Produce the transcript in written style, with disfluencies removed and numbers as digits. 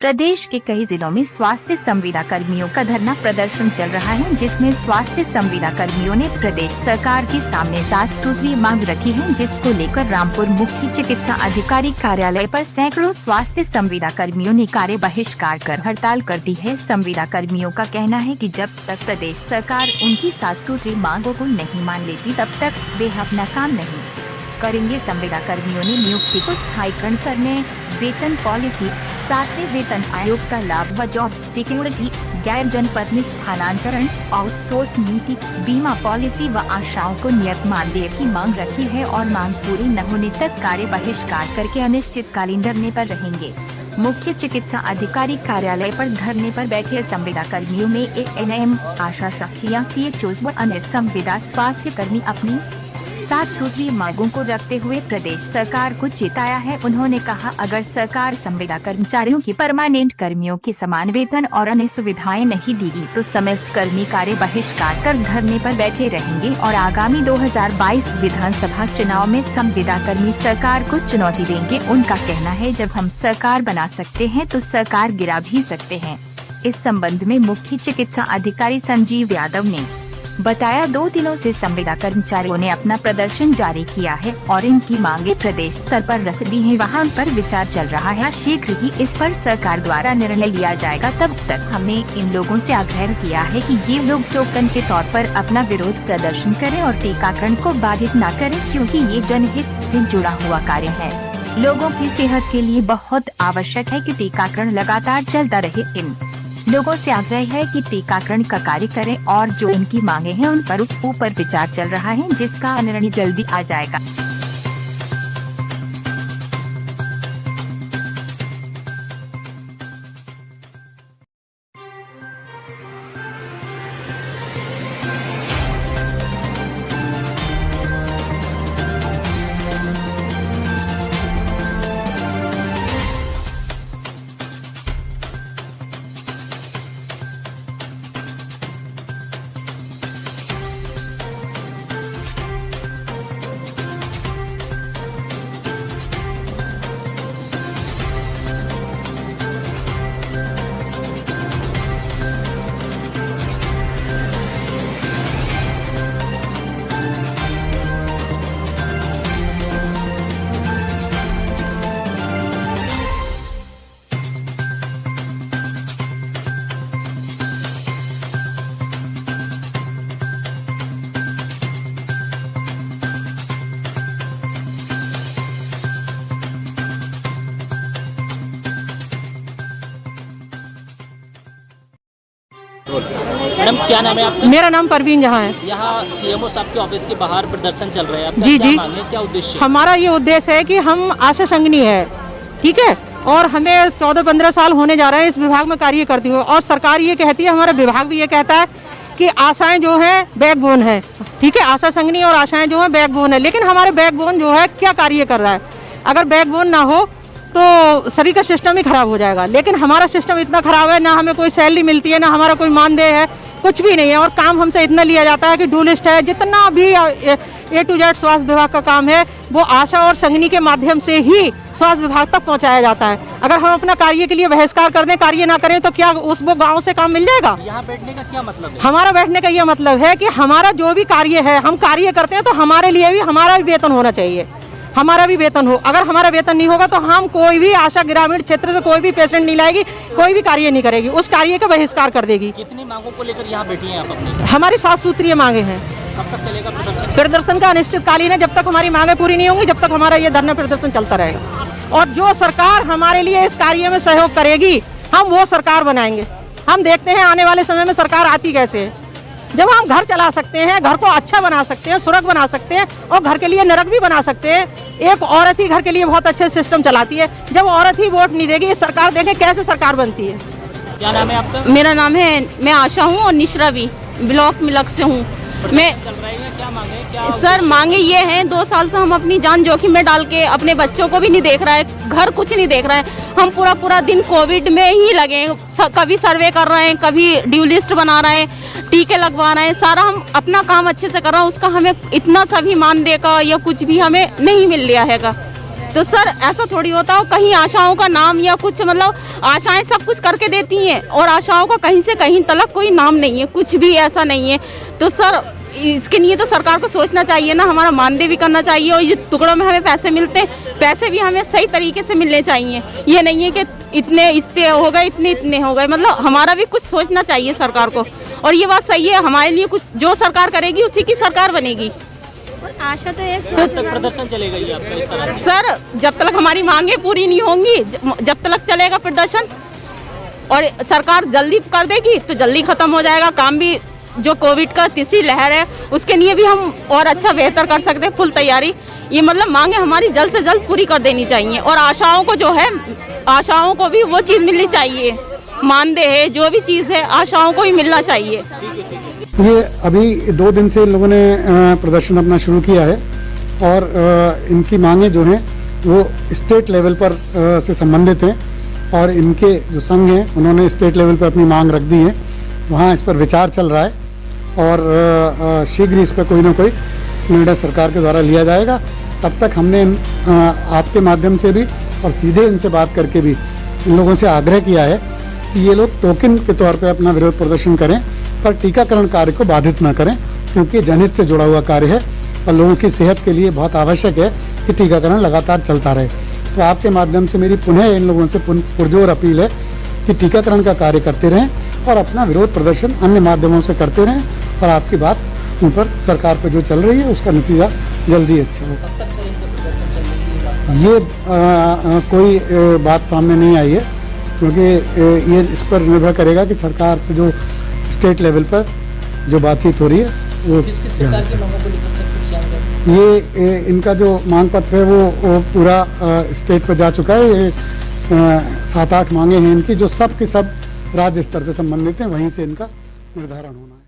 प्रदेश के कई जिलों में स्वास्थ्य संविदा कर्मियों का धरना प्रदर्शन चल रहा है, जिसमें स्वास्थ्य संविदा कर्मियों ने प्रदेश सरकार के सामने 7 सूत्रीय मांग रखी है, जिसको लेकर रामपुर मुख्य चिकित्सा अधिकारी कार्यालय पर सैकड़ों स्वास्थ्य संविदा कर्मियों ने कार्य बहिष्कार कर हड़ताल कर दी है। संविदा कर्मियों का कहना है कि जब तक प्रदेश सरकार उनकी 7 सूत्रीय मांगों को नहीं मान लेती, तब तक वे अपना काम नहीं करेंगे। संविदा कर्मियों ने नियुक्ति को स्थायीकरण करने, वेतन पॉलिसी, 7वें वेतन आयोग का लाभ व जॉब सिक्योरिटी, गैर जनपद में स्थानांतरण, आउटसोर्स नीति, बीमा पॉलिसी व आशाओं को नियत मानदेय की मांग रखी है और मांग पूरी न होने तक कार्य बहिष्कार करके अनिश्चितकालीन धरने पर रहेंगे। मुख्य चिकित्सा अधिकारी कार्यालय पर धरने पर बैठे संविदा कर्मियों में ANM, आशा सखियां, CHOs व अन्य संविदा स्वास्थ्य कर्मी अपनी 7 सूत्रीय मांगों को रखते हुए प्रदेश सरकार को चेताया है। उन्होंने कहा, अगर सरकार संविदा कर्मचारियों की परमानेंट कर्मियों के समान वेतन और अन्य सुविधाएं नहीं देगी तो समस्त कर्मी कार्य बहिष्कार कर धरने पर बैठे रहेंगे और आगामी 2022 विधानसभा चुनाव में संविदा कर्मी सरकार को चुनौती देंगे। उनका कहना है, जब हम सरकार बना सकते हैं तो सरकार गिरा भी सकते हैं। इस संबंध में मुख्य चिकित्सा अधिकारी संजीव यादव ने बताया, 2 दिनों से संविदा कर्मचारियों ने अपना प्रदर्शन जारी किया है और इनकी मांगे प्रदेश स्तर पर रख दी है। वहां पर विचार चल रहा है, शीघ्र ही इस पर सरकार द्वारा निर्णय लिया जाएगा। तब तक हमने इन लोगों से आग्रह किया है कि ये लोग टोकन के तौर पर अपना विरोध प्रदर्शन करें और टीकाकरण को बाधित न करें, क्योंकि ये जनहित से जुड़ा हुआ कार्य है। लोगों की सेहत के लिए बहुत आवश्यक है कि टीकाकरण लगातार चलता रहे। इन लोगों से आग्रह है कि टीकाकरण का कार्य करें और जो इनकी मांगे हैं उन पर ऊपर विचार चल रहा है, जिसका निर्णय जल्दी आ जाएगा। मैडम, क्या नाम है आपका? मेरा नाम परवीन जहाँ है। यहाँ CMO साहब के ऑफिस के बाहर प्रदर्शन चल रहा है, आपका जी क्या जी, मांग है, क्या उद्देश्य है? हमारा ये उद्देश्य है कि हम आशा संघनी है, ठीक है, और हमें 14-15 साल होने जा रहे हैं इस विभाग में कार्य करते हुए, और सरकार ये कहती है, हमारा विभाग भी ये कहता है कि आशाएं जो है बैकबोन है, ठीक है, आशा संघनी और आशाएं जो है बैकबोन है, लेकिन हमारे बैकबोन जो है क्या कार्य कर रहा है? अगर बैकबोन ना हो तो शरीर का सिस्टम ही खराब हो जाएगा। लेकिन हमारा सिस्टम इतना खराब है, ना हमें कोई सैलरी मिलती है, ना हमारा कोई मानदेय है, कुछ भी नहीं है, और काम हमसे इतना लिया जाता है कि डू लिस्ट है, जितना भी A to Z स्वास्थ्य विभाग का काम है वो आशा और संघनी के माध्यम से ही स्वास्थ्य विभाग तक पहुंचाया जाता है। अगर हम अपना कार्य के लिए बहिष्कार कर दें, कार्य ना करें, तो क्या वो गाँव से काम मिल जाएगा? यहाँ बैठने का क्या मतलब है? हमारा बैठने का ये मतलब है कि हमारा जो भी कार्य है, हम कार्य करते हैं तो हमारे लिए भी हमारा भी वेतन होना चाहिए, हमारा भी वेतन हो। अगर हमारा वेतन नहीं होगा तो हम कोई भी आशा ग्रामीण क्षेत्र से कोई भी पेशेंट नहीं लाएगी, कोई भी कार्य नहीं करेगी, उस कार्य का बहिष्कार कर देगी। कितनी मांगों को लेकर यहाँ बैठी हैं आप अपनी? हमारी 7 सूत्रीय मांगे हैं। कब तक चलेगा प्रदर्शन? प्रदर्शन का अनिश्चितकालीन है, जब तक हमारी मांगे पूरी नहीं होंगी, जब तक हमारा ये धरना प्रदर्शन चलता रहेगा। और जो सरकार हमारे लिए इस कार्य में सहयोग करेगी, हम वो सरकार बनाएंगे। हम देखते हैं आने वाले समय में सरकार आती कैसे है। जब हम घर चला सकते हैं, घर को अच्छा बना सकते हैं, सुरग बना सकते हैं और घर के लिए नरक भी बना सकते हैं। एक औरत ही घर के लिए बहुत अच्छे सिस्टम चलाती है। जब औरत ही वोट नहीं देगी, सरकार देखें कैसे सरकार बनती है। क्या नाम है आपका? मेरा नाम है, मैं आशा हूँ और निशरा भी ब्लॉक मिलक से हूँ। मैं चल रहा है, क्या मांगे, क्या सर मांगे ये हैं, 2 साल से हम अपनी जान जोखिम में डाल के अपने बच्चों को भी नहीं देख रहा है, घर कुछ नहीं देख रहा है। हम पूरा दिन कोविड में ही लगे हैं, कभी सर्वे कर रहे हैं, कभी ड्यू लिस्ट बना रहे हैं, टीके लगवा रहे हैं, सारा हम अपना काम अच्छे से कर रहे हैं। उसका हमें इतना सा भी मानदेय का या कुछ भी हमें नहीं मिल रहा हैगा। तो सर ऐसा थोड़ी होता है, कहीं आशाओं का नाम या कुछ मतलब आशाएं सब कुछ करके देती हैं और आशाओं का कहीं से कहीं तलक कोई नाम नहीं है, कुछ भी ऐसा नहीं है। तो सर इसके लिए तो सरकार को सोचना चाहिए ना, हमारा मानदेय भी करना चाहिए और ये टुकड़ों में हमें पैसे मिलते हैं, पैसे भी हमें सही तरीके से मिलने चाहिए। ये नहीं है कि इतने इससे हो गए, इतने हो गए, मतलब हमारा भी कुछ सोचना चाहिए सरकार को। और ये बात सही है, हमारे लिए कुछ जो सरकार करेगी उसी की सरकार बनेगी। आशा तो एक कब तक प्रदर्शन चलेगा ये आपका इस तरह से? सर जब तक हमारी मांगे पूरी नहीं होंगी, जब तक चलेगा प्रदर्शन, और सरकार जल्दी कर देगी तो जल्दी खत्म हो जाएगा काम भी। जो कोविड का तीसरी लहर है उसके लिए भी हम और अच्छा बेहतर कर सकते हैं, फुल तैयारी। ये मतलब मांगे हमारी जल्द से जल्द पूरी कर देनी चाहिए और आशाओं को जो है, आशाओं को भी वो चीज़ मिलनी चाहिए, मानदेय है जो भी चीज़ है आशाओं को ही मिलना चाहिए। ये अभी 2 दिन से इन लोगों ने प्रदर्शन अपना शुरू किया है और इनकी मांगे जो हैं वो स्टेट लेवल पर से संबंधित हैं और इनके जो संघ हैं उन्होंने स्टेट लेवल पर अपनी मांग रख दी है। वहाँ इस पर विचार चल रहा है और शीघ्र इस पर कोई ना कोई निर्णय सरकार के द्वारा लिया जाएगा। तब तक हमने आपके माध्यम से भी और सीधे इनसे बात करके भी इन लोगों से आग्रह किया है कि ये लोग टोकन के तौर पे अपना विरोध प्रदर्शन करें, पर टीकाकरण कार्य को बाधित ना करें, क्योंकि जनहित से जुड़ा हुआ कार्य है और लोगों की सेहत के लिए बहुत आवश्यक है कि टीकाकरण लगातार चलता रहे। तो आपके माध्यम से मेरी पुनः इन लोगों से पुरजोर अपील है कि टीकाकरण का कार्य करते रहें और अपना विरोध प्रदर्शन अन्य माध्यमों से करते रहें और आपकी बात उन पर सरकार पर जो चल रही है उसका नतीजा जल्दी अच्छा होगा। ये कोई बात सामने नहीं आई है, क्योंकि ये इस पर निर्भर करेगा कि सरकार से जो स्टेट लेवल पर जो बातचीत हो रही है वो ये इनका जो मांग पत्र है वो पूरा स्टेट पर जा चुका है। ये 7-8 मांगे हैं इनकी, जो सब की सब राज्य स्तर से संबंधित हैं, वहीं से इनका निर्धारण होना है।